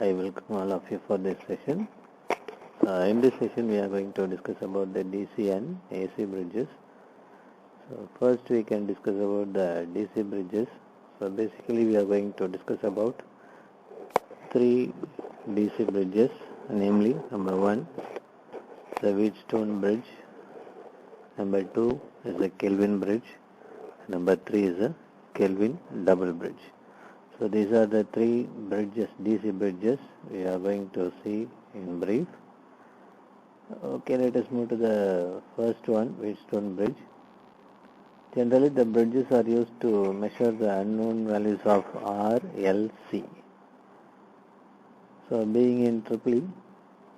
I welcome all of you for this session. In this session, we are going to discuss about the DC and AC bridges. So first, we can discuss about the DC bridges. So basically, we are going to discuss about three DC bridges, namely number one, the Wheatstone bridge. Number two is the Kelvin bridge. Number three is the Kelvin double bridge. So these are the three bridges, DC bridges, we are going to see in brief. Okay, let us move to the first one, Wheatstone bridge. Generally, the bridges are used to measure the unknown values of R, L, C. So being in EEE,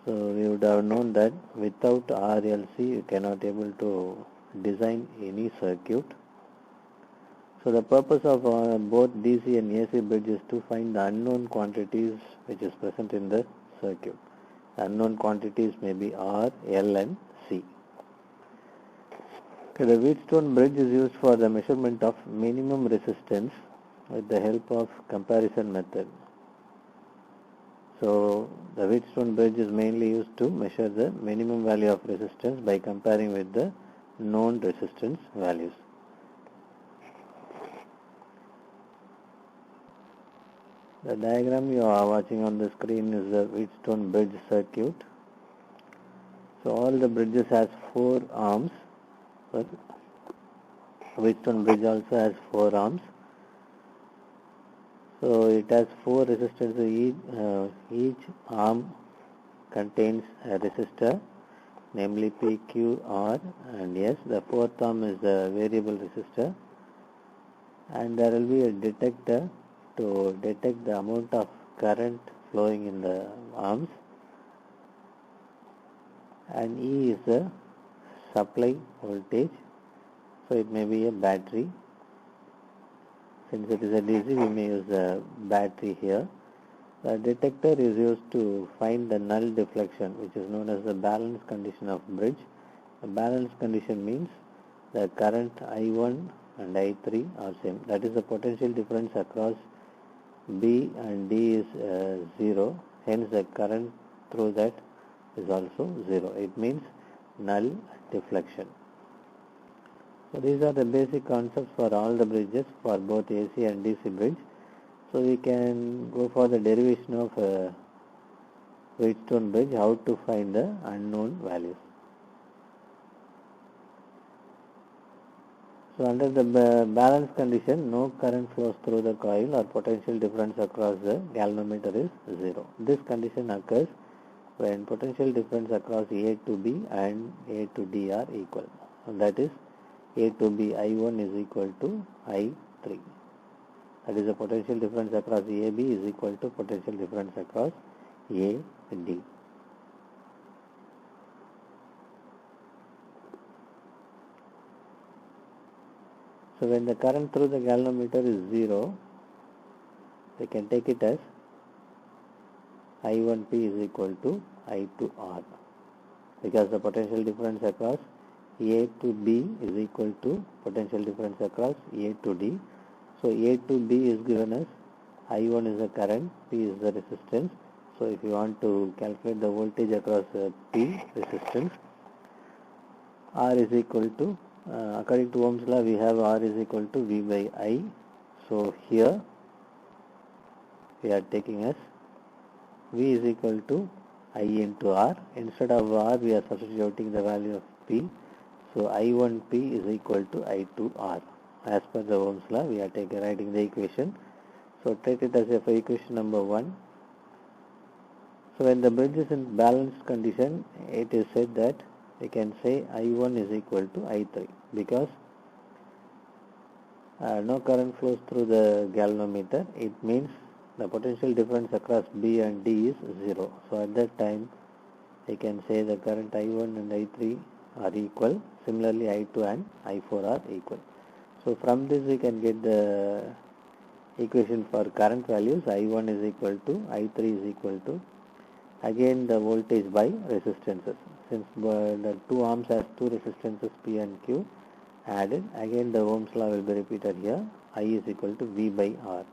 so we would have known that without R, L, C, you cannot able to design any circuit. So the purpose of both DC and AC bridge is to find the unknown quantities which is present in the circuit. Unknown quantities may be R, L and C. Okay, the Wheatstone bridge is used for the measurement of minimum resistance with the help of comparison method. So the Wheatstone bridge is mainly used to measure the minimum value of resistance by comparing with the known resistance values. The diagram you are watching on the screen is the Wheatstone bridge circuit. So all the bridges has 4 arms. But Wheatstone bridge also has 4 arms. So it has 4 resistors. Each arm contains a resistor, namely P, Q, R and S. The 4th arm is the variable resistor, and there will be a detector to detect the amount of current flowing in the arms, and E is the supply voltage, so it may be a battery. Since it is a DC, we may use a battery here. The detector is used to find the null deflection, which is known as the balance condition of bridge. The balance condition means the current I1 and I3 are same. That is the potential difference across B and D is 0, hence the current through that is also 0. It means null deflection. So these are the basic concepts for all the bridges for both AC and DC bridge. So we can go for the derivation of Wheatstone bridge, how to find the unknown values. So under the balance condition, no current flows through the coil or potential difference across the galvanometer is 0. This condition occurs when potential difference across A to B and A to D are equal. And that is A to B I1 is equal to I3. That is the potential difference across AB is equal to potential difference across AD. So when the current through the galvanometer is 0, we can take it as I1P is equal to I2R, because the potential difference across A to B is equal to potential difference across A to D. So A to B is given as I1 is the current, P is the resistance. So if you want to calculate the voltage across P resistance, R is equal to according to Ohm's law, we have R is equal to V by I. So here we are taking as V is equal to I into R. Instead of R, we are substituting the value of P. So I1P is equal to I2R. As per the Ohm's law, we are writing the equation. So take it as for equation number 1. So when the bridge is in balanced condition, it is said that we can say I1 is equal to I3, because no current flows through the galvanometer. It means the potential difference across B and D is 0. So at that time, we can say the current I1 and I3 are equal. Similarly, I2 and I4 are equal. So from this we can get the equation for current values. I1 is equal to I3 is equal to, again the voltage by resistances. Since the 2 arms has 2 resistances P and Q added, again the Ohm's law will be repeated here. I is equal to V by R.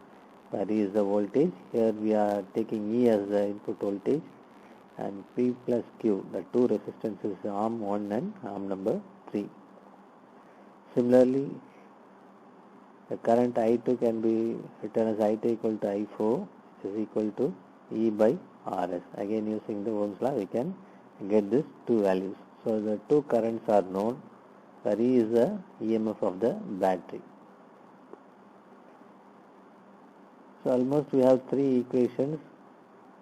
where E is the voltage. Here we are taking E as the input voltage, and P plus Q, the two resistances, arm 1 and arm number 3. Similarly, the current I2 can be written as I2 equal to I4, which is equal to E by Rs. Again, using the Ohm's law, we can get these two values. So the two currents are known, where E is the EMF of the battery. So almost we have three equations.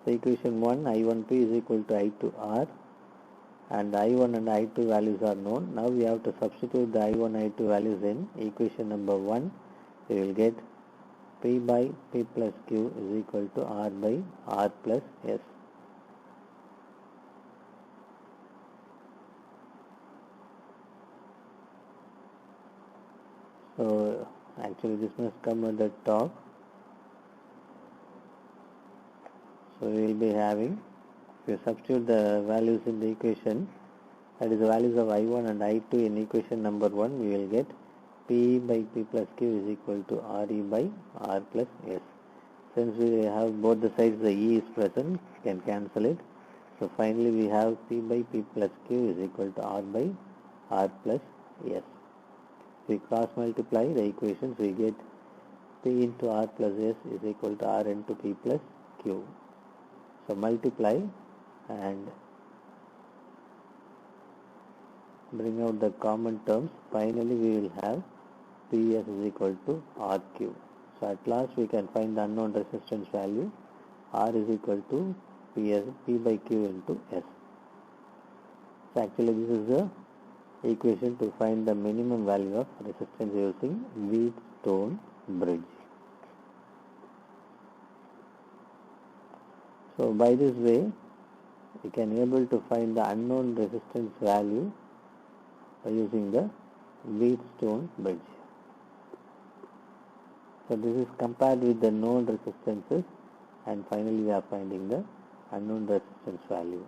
So equation 1, I1P is equal to I2R, and I1 and I2 values are known. Now we have to substitute the I1, I2 values in equation number 1. We will get P by P plus Q is equal to R by R plus S. So actually this must come at the top. So we will be having, if you substitute the values in the equation, that is the values of I1 and I2 in equation number 1, we will get P by P plus Q is equal to RE by R plus S. Since we have both the sides, the E is present, we can cancel it. So finally we have P by P plus Q is equal to R by R plus S. If we cross multiply the equations, we get P into R plus S is equal to R into P plus Q. So multiply and bring out the common terms. Finally we will have PS is equal to RQ. So at last we can find the unknown resistance value. R is equal to P by Q into S. So actually this is the equation to find the minimum value of resistance using Wheatstone bridge. So by this way we can able to find the unknown resistance value by using the Wheatstone bridge. So this is compared with the known resistances, and finally we are finding the unknown resistance value.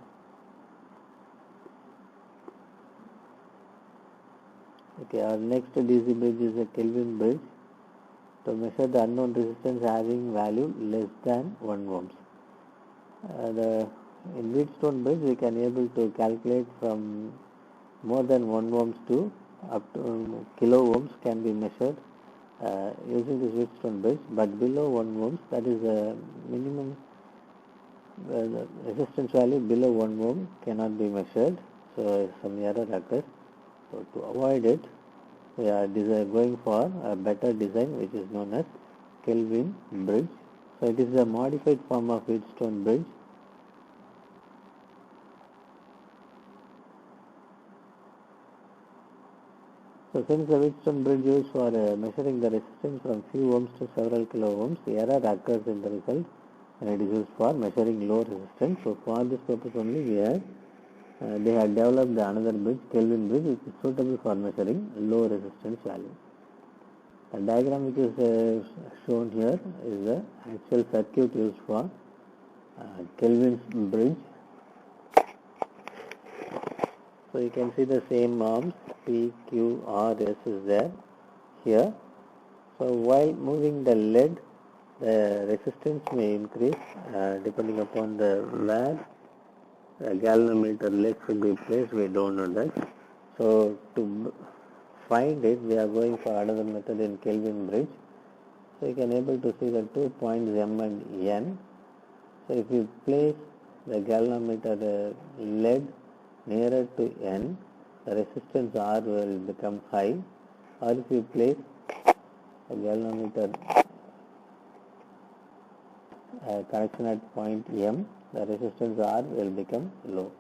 Okay, our next DC bridge is a Kelvin bridge. To measure the unknown resistance having value less than 1 ohms. In Wheatstone bridge we can able to calculate from more than 1 ohms to up to kilo ohms can be measured using this Wheatstone bridge, but below 1 ohms, that is the minimum the resistance value below 1 ohm cannot be measured, so some error occurs. So to avoid it, we are going for a better design which is known as Kelvin bridge. So it is a modified form of Wheatstone bridge. So since the Wheatstone bridge used for measuring the resistance from few ohms to several kilo ohms, error occurs in the result and it is used for measuring low resistance. So for this purpose only they have developed another bridge, Kelvin bridge, which is suitable for measuring low resistance value. The diagram which is shown here is the actual circuit used for Kelvin's bridge. So you can see the same arms P, Q, R, S is there here. So while moving the lead, the resistance may increase depending upon the where a galvanometer lead should be placed. We don't know that. So to find it, we are going for another method in Kelvin bridge. So you can able to see the 2 points M and N. So if you place the galvanometer lead nearer to N, the resistance R will become high, or if you place a galvanometer connection at point M, the resistance R will become low.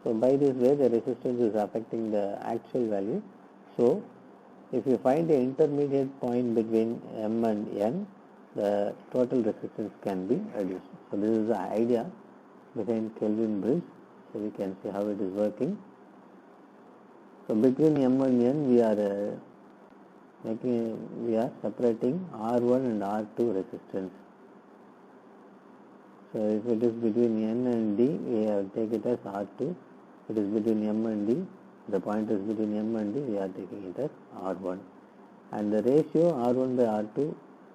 So by this way the resistance is affecting the actual value. So if you find the intermediate point between M and N, the total resistance can be reduced. So this is the idea behind Kelvin bridge. So we can see how it is working. So between M and N we are separating R1 and R2 resistance. So if it is between N and D, we have take it as R2. If it is between M and D, the point is between M and D, we are taking it as R1. And the ratio R1 by R2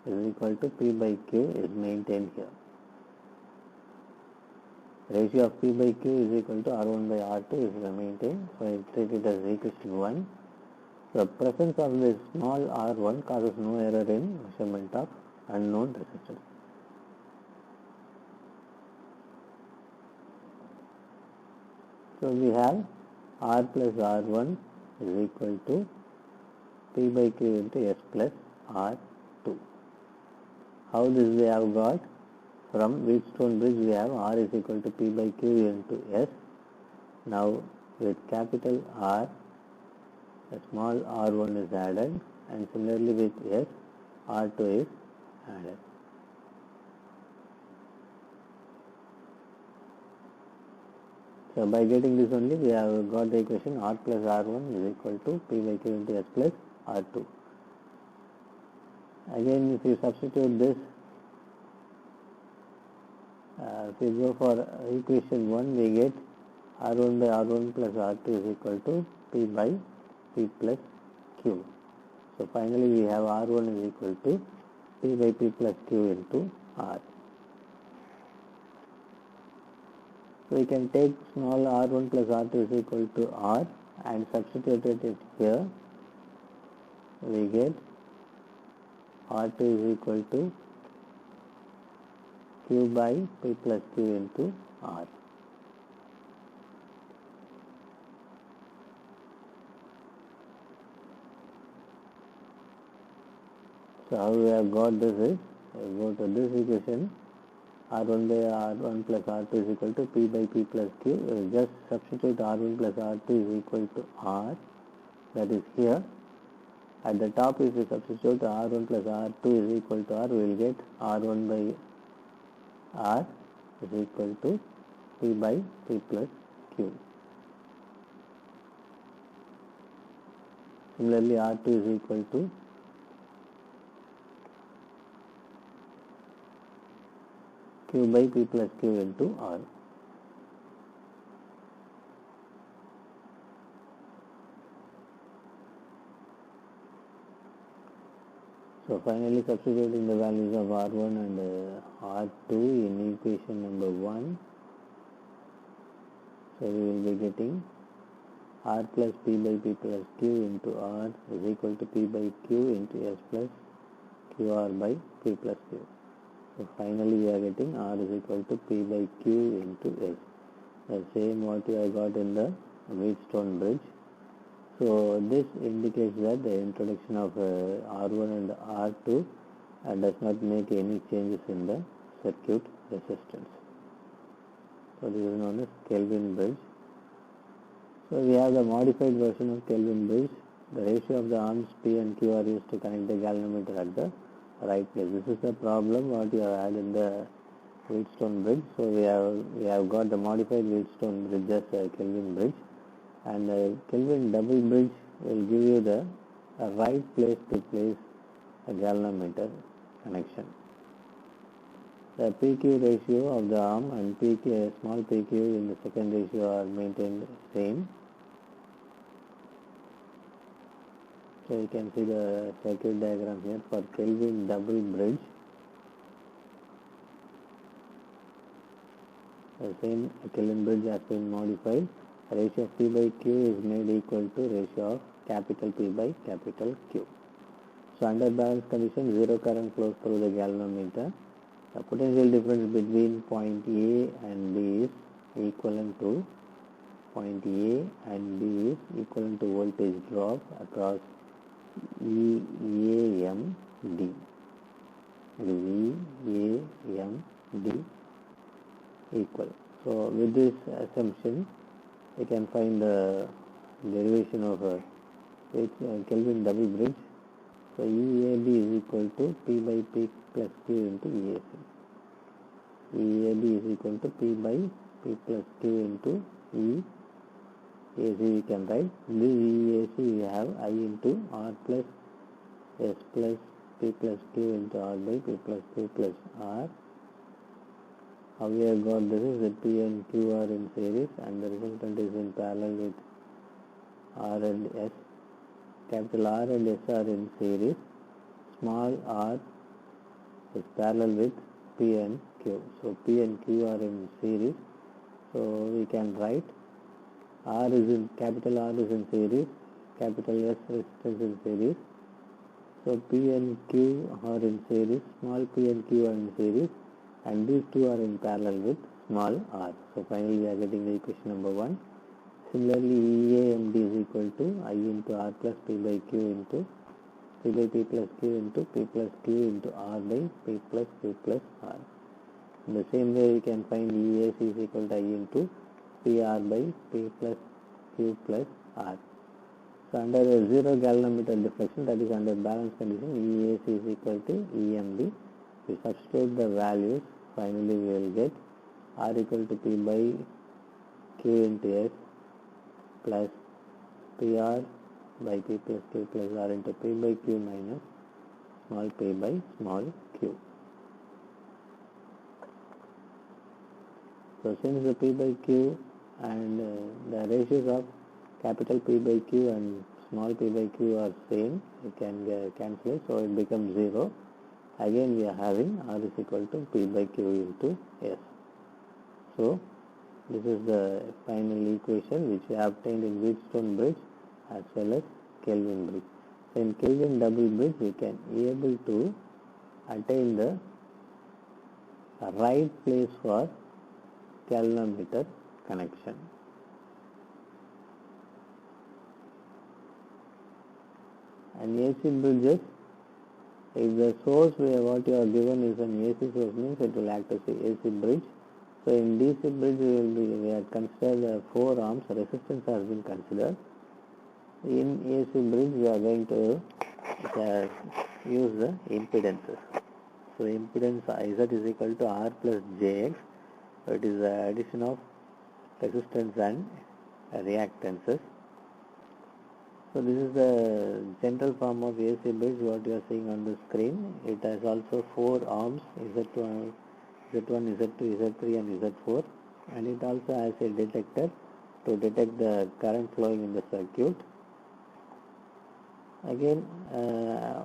is equal to P by Q is maintained here. Ratio of P by Q is equal to R1 by R2 is maintained. So I treat it as equation 1. The presence of this small R1 causes no error in measurement of unknown resistance. So we have R plus R1 is equal to P by Q into S plus R2. How this we have got? From Wheatstone bridge we have R is equal to P by Q into S. Now with capital R, a small R1 is added, and similarly with S, R2 is added. So by getting this only we have got the equation R plus R1 is equal to P by Q into S plus R2. Again, if you substitute this, if you go for equation 1, we get R1 by R1 plus R2 is equal to P by P plus Q. So finally we have R1 is equal to P by P plus Q into R. So we can take small R1 plus R2 is equal to R and substitute it here. We get R2 is equal to Q by P plus Q into R. So how we have got this is, we go to this equation, R1 by R1 plus R2 is equal to P by P plus Q. Just substitute R1 plus R2 is equal to R, that is here. At the top, if we substitute R1 plus R2 is equal to R, we will get R1 by R is equal to P by P plus Q. Similarly, R2 is equal to Q by P plus Q into R. So finally substituting the values of R1 and R2 in equation number 1. So we will be getting R plus P by P plus Q into R is equal to P by Q into S plus QR by P plus Q. So finally we are getting R is equal to P by Q into S. The same what I got in the Wheatstone bridge. So this indicates that the introduction of R1 and R2 does not make any changes in the circuit resistance. So this is known as Kelvin bridge. So we have the modified version of Kelvin bridge. The ratio of the arms P and Q are used to connect the galvanometer at the right place. This is the problem what you have had in the Wheatstone bridge. So we have got the modified Wheatstone bridge as a Kelvin bridge, and Kelvin double bridge will give you the right place to place a galvanometer connection. The PQ ratio of the arm and PQ, small PQ in the second ratio are maintained same. So you can see the circuit diagram here for Kelvin double bridge. The same Kelvin bridge has been modified. The ratio of P by Q is made equal to ratio of capital P by capital Q. So under balance condition, zero current flows through the galvanometer. The potential difference between point A and B is equivalent to point A and B is equivalent to voltage drop across EAMD. EAMD equal. So with this assumption, we can find the derivation of Kelvin double bridge. So EAB is equal to P by P plus Q into EAC. EAB is equal to P by P plus Q into EAC. We can write this EAC we have I into R plus S plus P plus Q into R by P plus Q plus R. How we have got this is that P and Q are in series and the resultant is in parallel with R and S. Capital R and S are in series. Small r is parallel with P and Q. So P and Q are in series. So we can write capital R is in series, capital S resistance in series. So P and Q are in series, small p and q are in series, and these two are in parallel with small r. So finally we are getting the equation number 1. Similarly, EAMD is equal to I into R plus P by Q into P by P plus Q into P plus Q into R by P plus Q plus R. In the same way, we can find EAC is equal to I into PR by P plus Q plus R. So under a zero galvanometer deflection, that is under balance condition, EAC is equal to EMD. We substitute the values, finally we will get R equal to P by Q into S plus PR by P plus Q plus R into P by Q minus small p by small q. So since the P by Q and the ratios of capital P by Q and small p by q are same, we can cancel it, so it becomes 0. Again we are having R is equal to P by Q into S. So this is the final equation which we have obtained in Wheatstone bridge as well as Kelvin bridge. So in Kelvin double bridge we can be able to attain the right place for galvanometer connection. And AC bridges, if the source what you are given is an AC source, means it will act as a AC bridge. So in DC bridge we have considered 4 arms, resistance has been considered. In AC bridge we are going to use the impedances. So impedance Z is equal to R plus JX. So it is the addition of resistance and reactances. So this is the general form of AC bridge what you are seeing on the screen. It has also 4 arms, Z1, Z2, Z3 and Z4, and it also has a detector to detect the current flowing in the circuit. Again,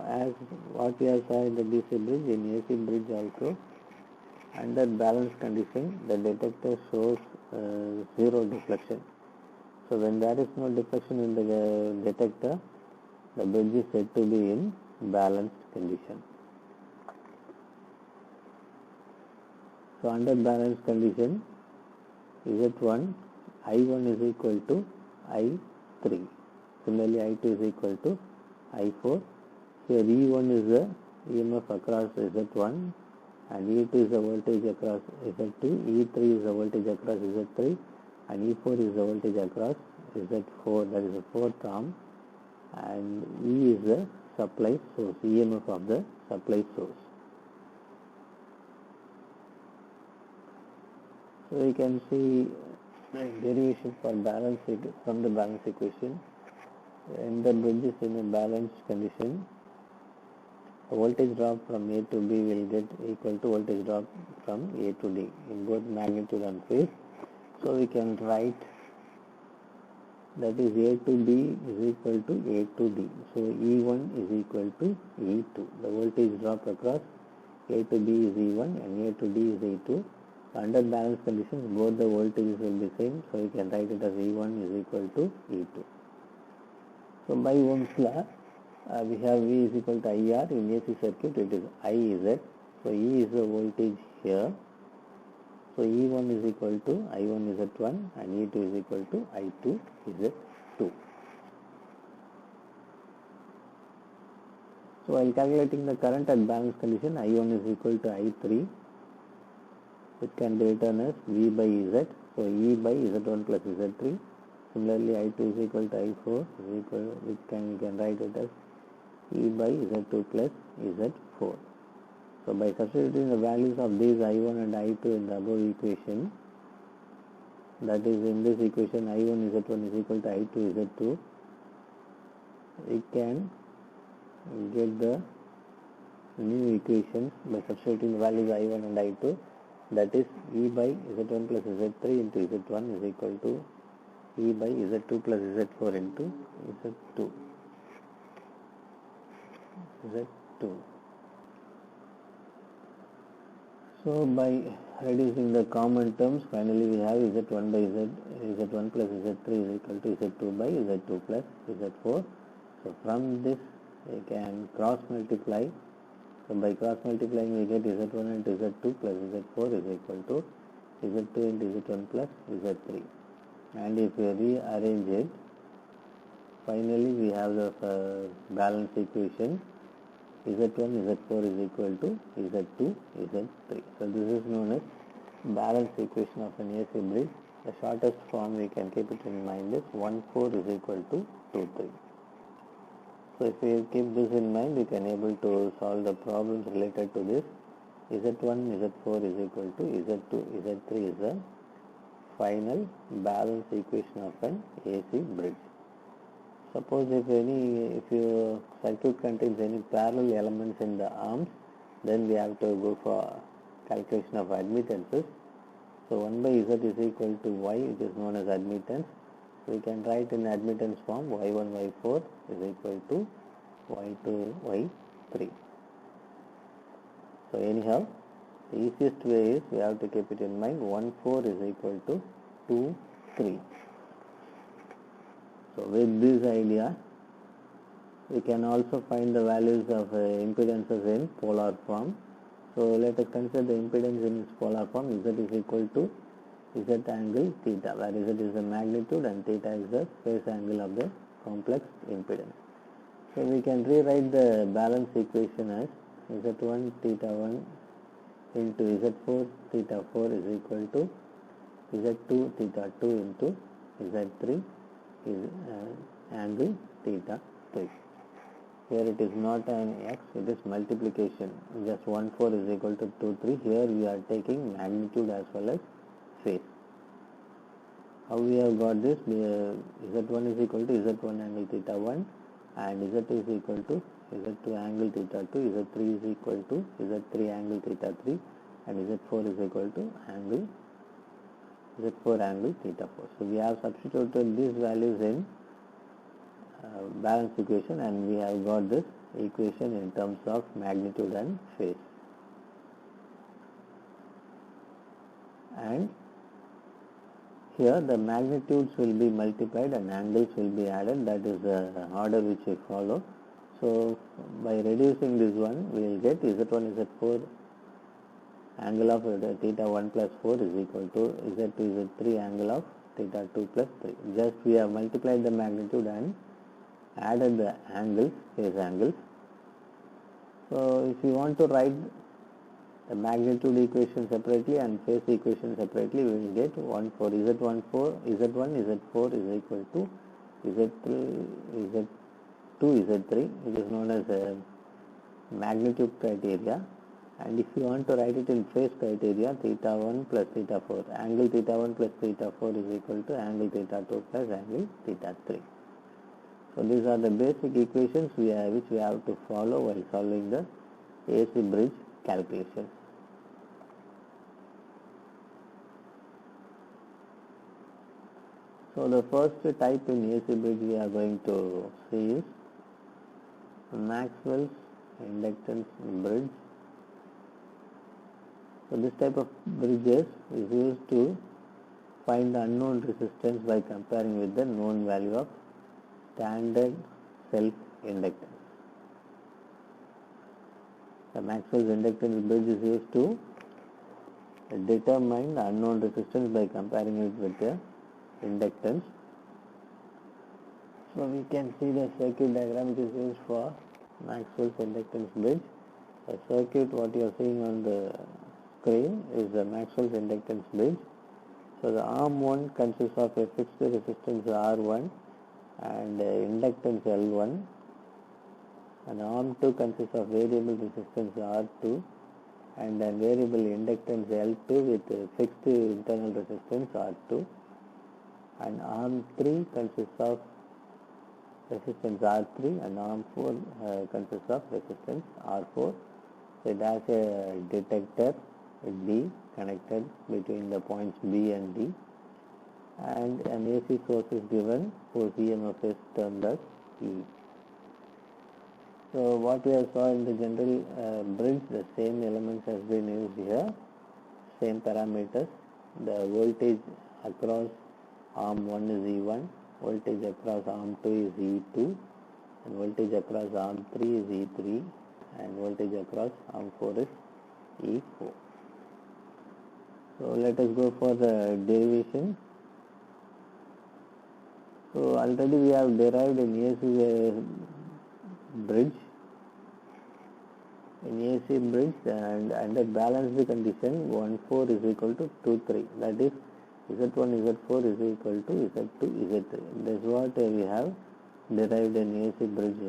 as what we have saw in the DC bridge, in AC bridge also, under balance condition, the detector shows 0 deflection. So when there is no deflection in the detector, the bridge is said to be in balanced condition. So under balanced condition, Z1, I1 is equal to I3. Similarly, I2 is equal to I4. Here E1 is the EMF across Z1 and E2 is the voltage across Z2, E3 is the voltage across Z3 and E4 is the voltage across Z4, that is the 4th arm, and E is the supply source, EMF of the supply source. So we can see the derivation for balance from the balance equation. When the bridge is in a balanced condition, the voltage drop from A to B will get equal to voltage drop from A to D in both magnitude and phase. So we can write that is A to B is equal to A to D. So E1 is equal to E2. The voltage drop across A to B is E1 and A to D is E2. Under balance conditions, both the voltages will be same. So we can write it as E1 is equal to E2. So by Ohm's law, we have V is equal to IR. In AC circuit it is IZ. So E is the voltage here. So E1 is equal to I1 Z1 and E2 is equal to I2 Z2. So while calculating the current at balance condition, I1 is equal to I3, which can be written as V by Z. So E by Z1 plus Z3. Similarly, I2 is equal to I4, which we can write it as E by Z2 plus Z4. So by substituting the values of these I1 and I2 in the above equation, that is in this equation I1 Z1 is equal to I2 Z2, we can get the new equations by substituting the values I1 and I2, that is E by Z1 plus Z3 into Z1 is equal to E by Z2 plus Z4 into Z2. So by reducing the common terms, finally we have z1 by z1 plus z3 is equal to z2 by z2 plus z4. So from this we can cross multiply. So by cross multiplying we get z1 into z2 plus z4 is equal to z2 into z1 plus z3. And if we rearrange it, finally we have the balance equation z1 z4 is equal to z2 z3. So this is known as balance equation of an AC bridge. The shortest form we can keep it in mind is 1 4 is equal to 2 3. So if we keep this in mind, we can able to solve the problems related to this. z1 z4 is equal to z2 z3 is the final balance equation of an AC bridge. Suppose if your circuit contains any parallel elements in the arms, then we have to go for calculation of admittances. So 1 by z is equal to y, which is known as admittance. We can write in admittance form y1 y4 is equal to y2 y3. So anyhow, the easiest way is we have to keep it in mind 1 4 is equal to 2 3. So with this idea, we can also find the values of impedances in polar form. So let us consider the impedance in its polar form. Z is equal to Z angle theta, where Z is the magnitude and theta is the phase angle of the complex impedance. So we can rewrite the balance equation as Z1 theta 1 into Z4 theta 4 is equal to Z2 theta 2 into Z3 is angle theta 3. Here it is not an x, it is multiplication. Just 1 4 is equal to 2 3. Here we are taking magnitude as well as phase. How we have got this? Z1 is equal to Z1 angle theta 1 and Z2 is equal to Z2 angle theta 2, Z3 is equal to Z3 angle theta 3 and Z4 is equal to Z4 angle theta 4. So we have substituted these values in balance equation and we have got this equation in terms of magnitude and phase. And here the magnitudes will be multiplied and angles will be added. That is the order which we follow. So by reducing this one, we will get Z1 Z4 angle of theta 1 plus 4 is equal to Z2 Z3 angle of theta 2 plus 3. Just we have multiplied the magnitude and added the angles, phase angles. So if you want to write the magnitude equation separately and phase equation separately, we will get 1 4 Z1 Z4 is equal to Z3 Z2 Z3, which is known as a magnitude criteria. And if you want to write it in phase criteria, theta 1 plus theta 4, angle theta 1 plus theta 4 is equal to angle theta 2 plus angle theta 3. So these are the basic equations which we have to follow while solving the AC bridge calculations. So the first type in AC bridge we are going to see is Maxwell's inductance bridge. So this type of bridges is used to find the unknown resistance by comparing with the known value of standard self-inductance. The Maxwell's inductance bridge is used to determine the unknown resistance by comparing it with the inductance. So we can see the circuit diagram which is used for Maxwell's inductance bridge. The circuit what you are seeing on the screen is the Maxwell's inductance bridge. So the arm 1 consists of a fixed resistance R1 and inductance L1, and arm 2 consists of variable resistance R2 and then variable inductance L2 with fixed internal resistance R2, and arm 3 consists of resistance R3 and arm 4 consists of resistance R4. So it has a detector D connected between the points B and D, and an AC source is given whose EMF is termed as E. So what we have saw in the general bridge, the same elements has been used here. same parameters. The voltage across arm 1 is E1, voltage across arm 2 is E2, and voltage across arm 3 is E3, and voltage across arm 4 is E4. So let us go for the derivation. So already we have derived an AC bridge. In AC bridge, and under balanced condition 1 4 is equal to 2 3, that is Z1 Z4 is equal to Z2 Z3. That's what we have derived in AC bridge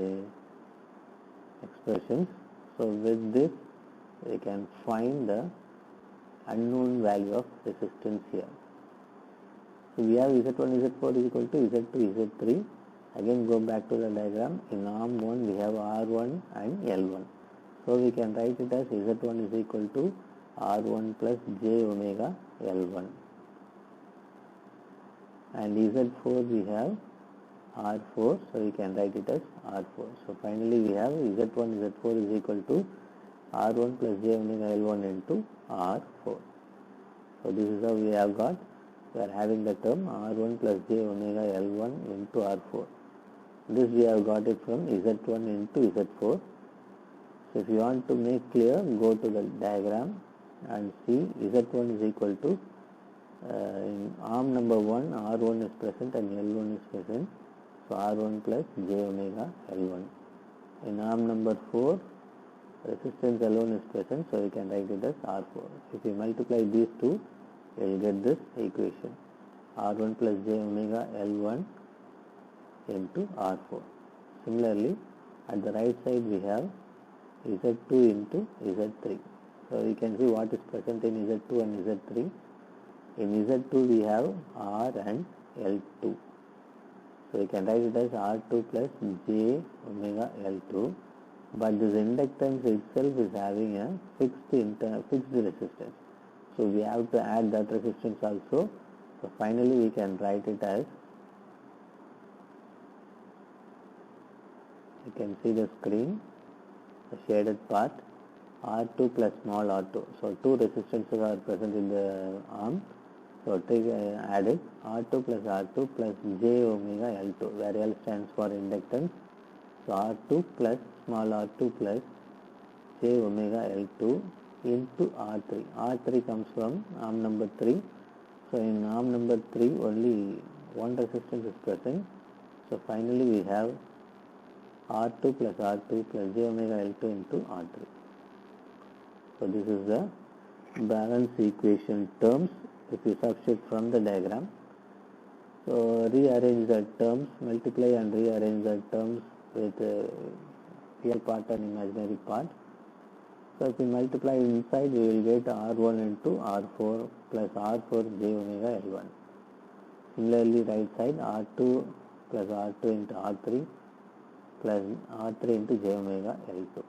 expressions. So with this we can find the unknown value of resistance here. So we have Z1 Z4 is equal to Z2 Z3. Again go back to the diagram. In arm 1 we have R1 and L1. So we can write it as Z1 is equal to R1 plus J omega L1. And Z4 we have R4, so we can write it as R4. So finally we have Z1 Z4 is equal to R1 plus J omega L1 into R4. So this is how we have got. We are having the term R1 plus J omega L1 into R4. This we have got it from Z1 into Z4. So if you want to make clear, go to the diagram and see Z1 is equal to in arm number 1 R1 is present and L1 is present. So R1 plus J omega L1. In arm number 4 resistance alone is present, so we can write it as R4. If you multiply these two, you will get this equation, R1 plus J omega L1 into R4. Similarly, at the right side we have Z2 into Z3. So we can see what is present in Z2 and Z3. In Z2 we have R and L2. So we can write it as R2 plus J omega L2. But this inductance itself is having a fixed resistance. So we have to add that resistance also. So finally we can write it as, you can see the screen, the shaded part, R2 plus small r2. So two resistances are present in the arm. So take added R2 plus R2 plus J omega L2, where L stands for inductance. So R2 plus small r2 plus J omega L2 into R3. R3 comes from arm number 3. So in arm number 3 only one resistance is present. So finally we have R2 plus R2 plus J omega L2 into R3. So this is the balance equation terms if you substitute from the diagram. So rearrange the terms, multiply and rearrange the terms with real part and imaginary part. So if we multiply inside, we will get R1 into R4 plus R4 J omega L1. Similarly, right side R2 plus R2 into R3 plus R3 into J omega L2.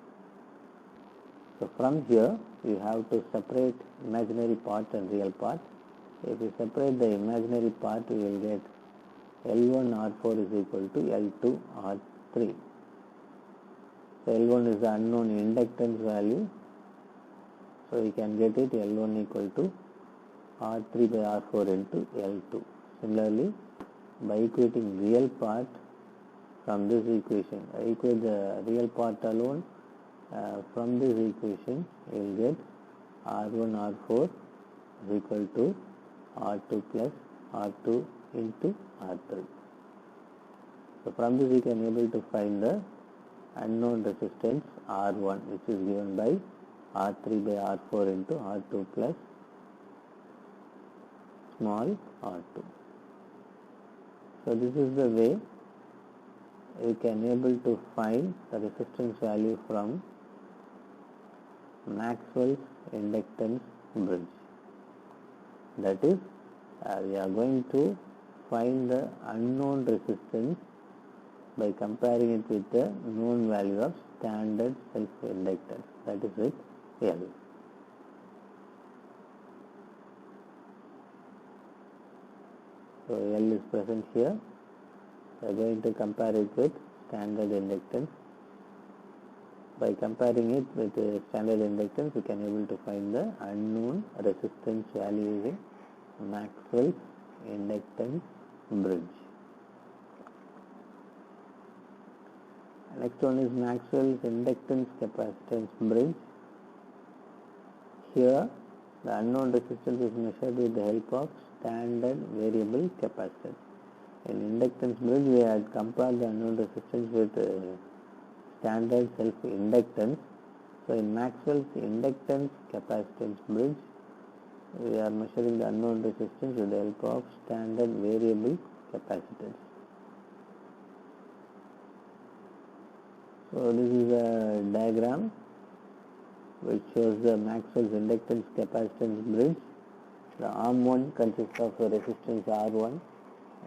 So from here, you have to separate imaginary part and real part. If we separate the imaginary part, we will get L1 R4 is equal to L2 R3. So L1 is the unknown inductance value. So we can get it L1 equal to R3 by R4 into L2. Similarly, by equating real part from this equation, equate the real part alone from this equation, you will get R1 R4 is equal to R2 plus R2 into R3. So from this we can able to find the unknown resistance R1, which is given by R3 by R4 into R2 plus small r2. So this is the way we can able to find the resistance value from Maxwell's inductance bridge. That is, we are going to find the unknown resistance by comparing it with the known value of standard self-inductance, that is with L. So L is present here. We are going to compare it with standard inductance. By comparing it with the standard inductance, we can able to find the unknown resistance value using Maxwell's inductance bridge. Next one is Maxwell's inductance capacitance bridge. Here the unknown resistance is measured with the help of standard variable capacitance. In inductance bridge, we had compared the unknown resistance with standard self-inductance. So in Maxwell's inductance capacitance bridge, we are measuring the unknown resistance with the help of standard variable capacitance. So this is a diagram which shows the Maxwell's inductance capacitance bridge. The arm 1 consists of a resistance R1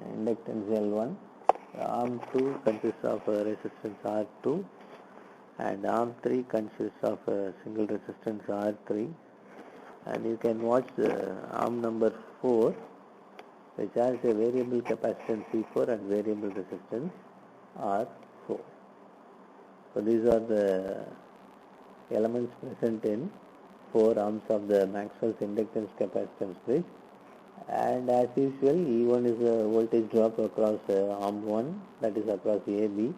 and inductance L1. The arm 2 consists of a resistance R2 and arm 3 consists of a single resistance R3. And you can watch the arm number 4, which has a variable capacitance C4 and variable resistance R4. So these are the elements present in 4 arms of the Maxwell's inductance capacitance bridge. And as usual, E1 is a voltage drop across arm 1, that is across AB,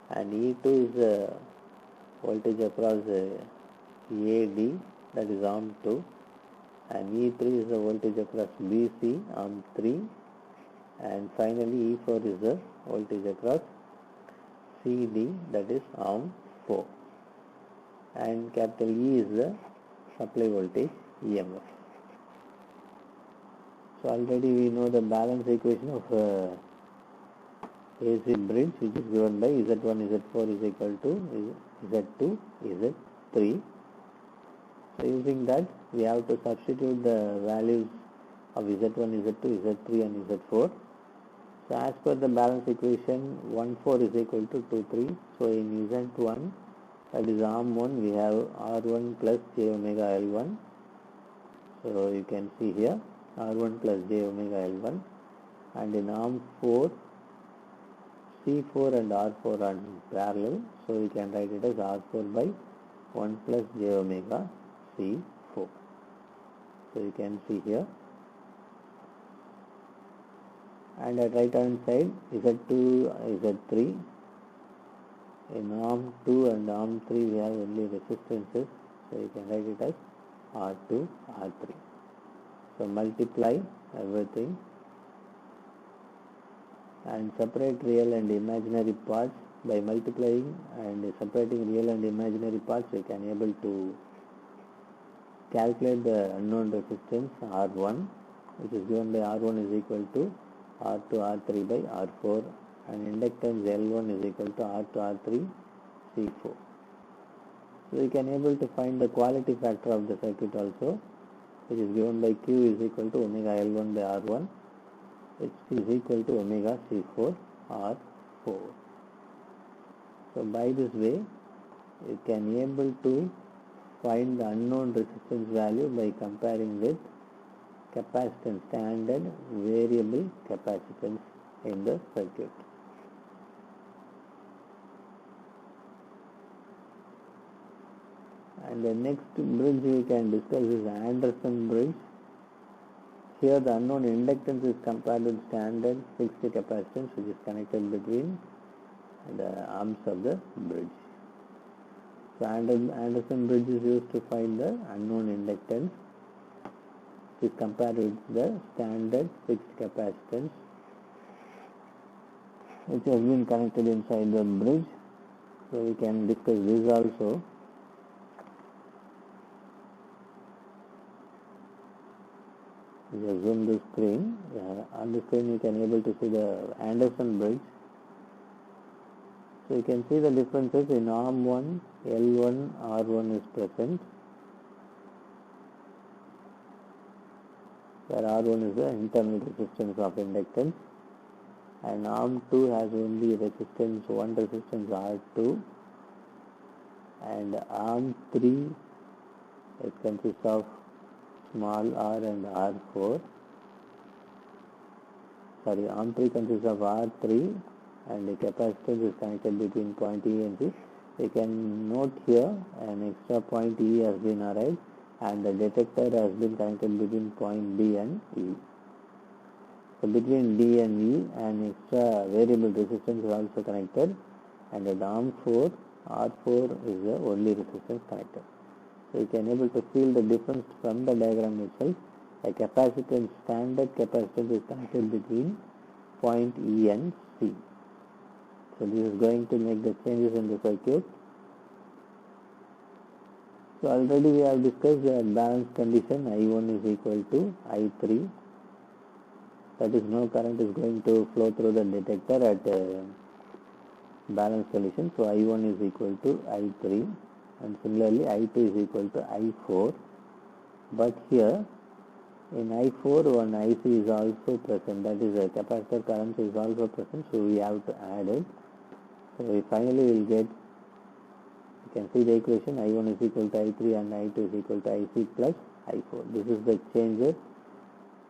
and E2 is a voltage across AD, that is arm 2, and E3 is the voltage across BC, arm 3, and finally E4 is the voltage across CD, that is arm 4, and capital E is the supply voltage EMF. So already we know the balance equation of AC bridge, which is given by Z1 Z4 is equal to Z2 Z3. So using that, we have to substitute the values of Z1 Z2 Z3 and Z4. So as per the balance equation, 1 4 is equal to 2 3. So in Z1, that is arm 1, we have R1 plus j omega L1. So you can see here R1 plus j omega L1, and in arm 4, C4 and R4 are parallel, so we can write it as R4 by 1 plus j omega C4. So you can see here, and at right hand side Z2 Z3. In arm 2 and arm 3 we have only resistances, so you can write it as R2 R3. So multiply everything and separate real and imaginary parts. By multiplying and separating real and imaginary parts, we can able to calculate the unknown resistance R1, which is given by R1 is equal to R2 R3 by R4, and inductance L1 is equal to R2 R3 C4. So we can able to find the quality factor of the circuit also, which is given by Q is equal to omega L1 by R1, which is equal to omega C4 R4. So by this way, you can able to find the unknown resistance value by comparing with capacitance, standard variable capacitance in the circuit. And the next bridge we can discuss is Anderson bridge. Here the unknown inductance is compared with standard fixed capacitance, which is connected between the arms of the bridge. So Anderson bridge is used to find the unknown inductance, which is compared with the standard fixed capacitance, which has been connected inside the bridge. So we can discuss this also. Just zoom the screen. On the screen you can able to see the Anderson bridge. So you can see the differences in arm 1, L1, R1 is present, where R1 is the internal resistance of inductance, and arm 2 has only resistance, one resistance R2, and arm 3 it consists of small r and R4. Sorry, arm 3 consists of R3, and the capacitance is connected between point E and C. You can note here an extra point E has been arrived and the detector has been connected between point D and E. So between D and E an extra variable resistance is also connected, and at R4 is the only resistance connected. So you can able to feel the difference from the diagram itself. A capacitance, standard capacitance is connected between point E and C. So this is going to make the changes in the circuit. So already we have discussed the balance condition, I1 is equal to I3. That is, no current is going to flow through the detector at balance condition. So I1 is equal to I3, and similarly I2 is equal to I4. But here in I4 one IC is also present, that is a capacitor current is also present, so we have to add it. So we finally will get, you can see the equation, I1 is equal to I3 and I2 is equal to IC plus I4. This is the changes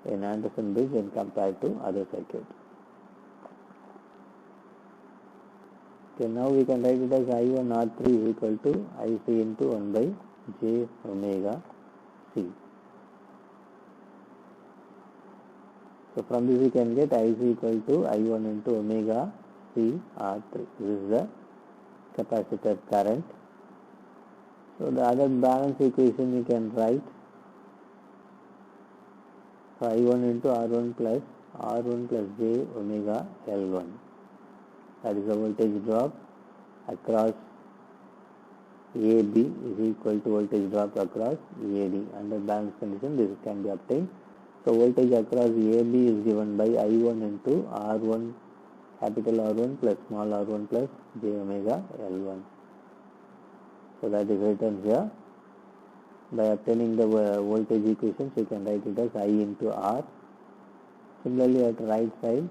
in Anderson bridge when compared to other circuit. Okay, now we can write it as I1 R3 is equal to IC into 1 by j omega C. So from this we can get IC equal to I1 into omega C R3. This is the capacitor current. So the other balance equation you can write. So I1 into R1 plus j omega L1. That is the voltage drop across AB is equal to voltage drop across AD. Under balance condition this can be obtained. So voltage across AB is given by I1 into R1, capital R1 plus small r1 plus j omega L1. So that is written here. By obtaining the voltage equations, you can write it as I into R. Similarly at right side,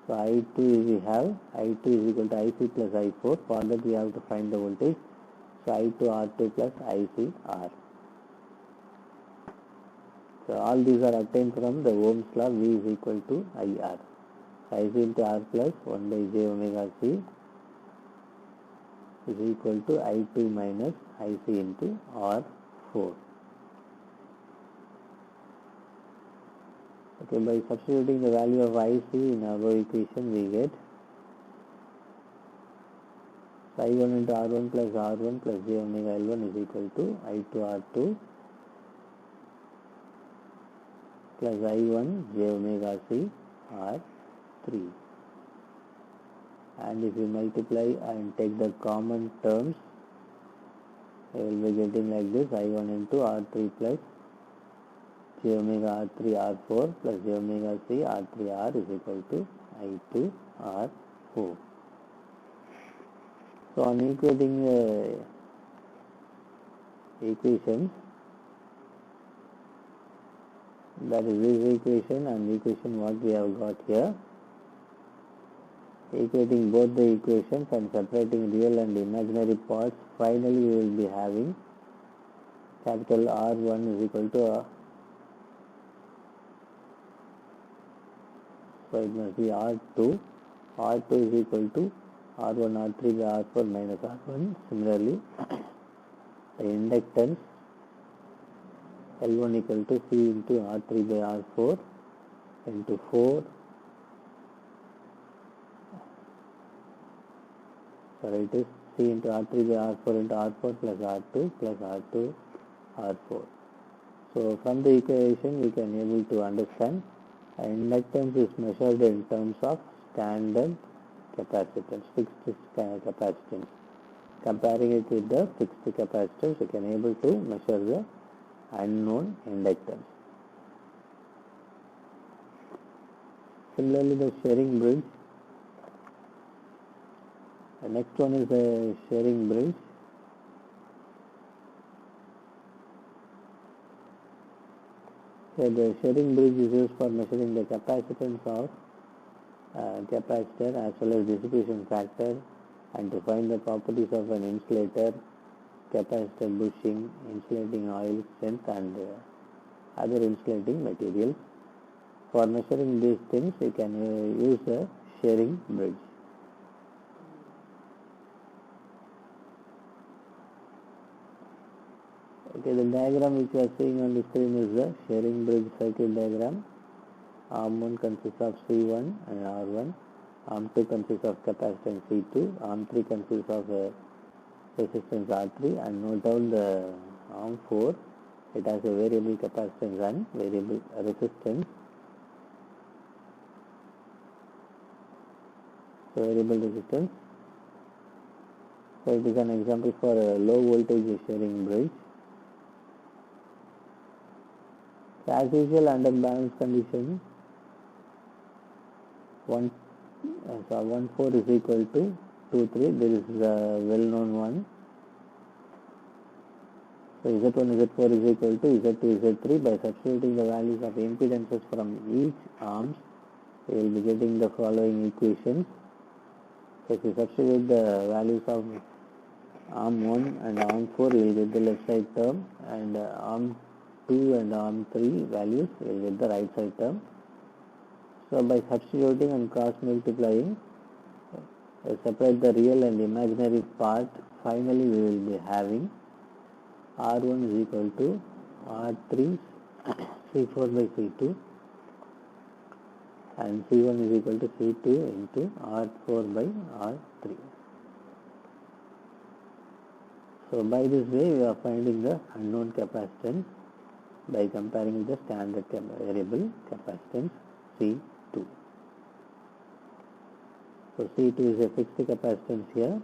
so I2 we have, I2 is equal to IC plus I4. For that we have to find the voltage. So I2 R2 plus IC R. So all these are obtained from the Ohm's law. V is equal to IR. IC into R plus 1 by j omega C is equal to I2 minus IC into R4. Okay, by substituting the value of IC in our equation we get I1 into R1 plus j omega L1 is equal to I2 R2 plus I1 j omega C R3. And if you multiply and take the common terms, you will be getting like this: I1 into R3 plus j omega R3 R4 plus j omega C R3 R is equal to I2 R4. So on equating equations, that is this equation and the equation what we have got here, equating both the equations and separating real and imaginary parts, finally we will be having capital R1 is equal to so it must be R2. R2 is equal to R1 R3 by R4 minus R1. Similarly, the inductance L1 equal to C into R3 by R4 into 4. Sorry, it is C into R3 by R4 into R4 plus R2 plus R2 R4. So from the equation we can able to understand inductance is measured in terms of standard capacitance, fixed capacitance. Comparing it with the fixed capacitance, we can able to measure the unknown inductance. Similarly, the sharing bridge. The next one is the sharing bridge. So the sharing bridge is used for measuring the capacitance of capacitor as well as dissipation factor, and to find the properties of an insulator, capacitor bushing, insulating oil strength and other insulating materials. For measuring these things, you can use a sharing bridge. Okay, the diagram which you are seeing on the screen is the sharing bridge circuit diagram. Arm 1 consists of C1 and R1. Arm 2 consists of capacitance C2. Arm 3 consists of resistance R3. And note down the Arm 4. It has a variable capacitance and variable resistance. So variable resistance. So it is an example for a low voltage sharing bridge. So as usual, under balance condition, 1 4 is equal to 2 3. There is a well known one. So Z1 Z4 is equal to Z2 Z3. By substituting the values of impedances from each arms, we will be getting the following equations. So if you substitute the values of arm 1 and arm 4, you will get the left side term, and arm 2 and arm 3 values, you will get the right side term. So by substituting and cross multiplying, separate the real and imaginary part. Finally, we will be having R1 is equal to R3 C4 by C2, and C1 is equal to C2 into R4 by R3. So by this way, we are finding the unknown capacitance by comparing with the standard variable capacitance C2. So C2 is a fixed capacitance here.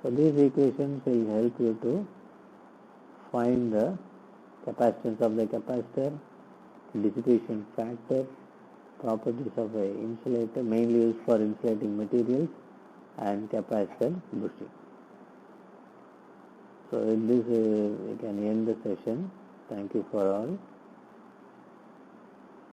So these equations will help you to find the capacitance of the capacitor, dissipation factor, properties of an insulator, mainly used for insulating materials, and capacitor bushing. So in this we can end the session. Thank you for all.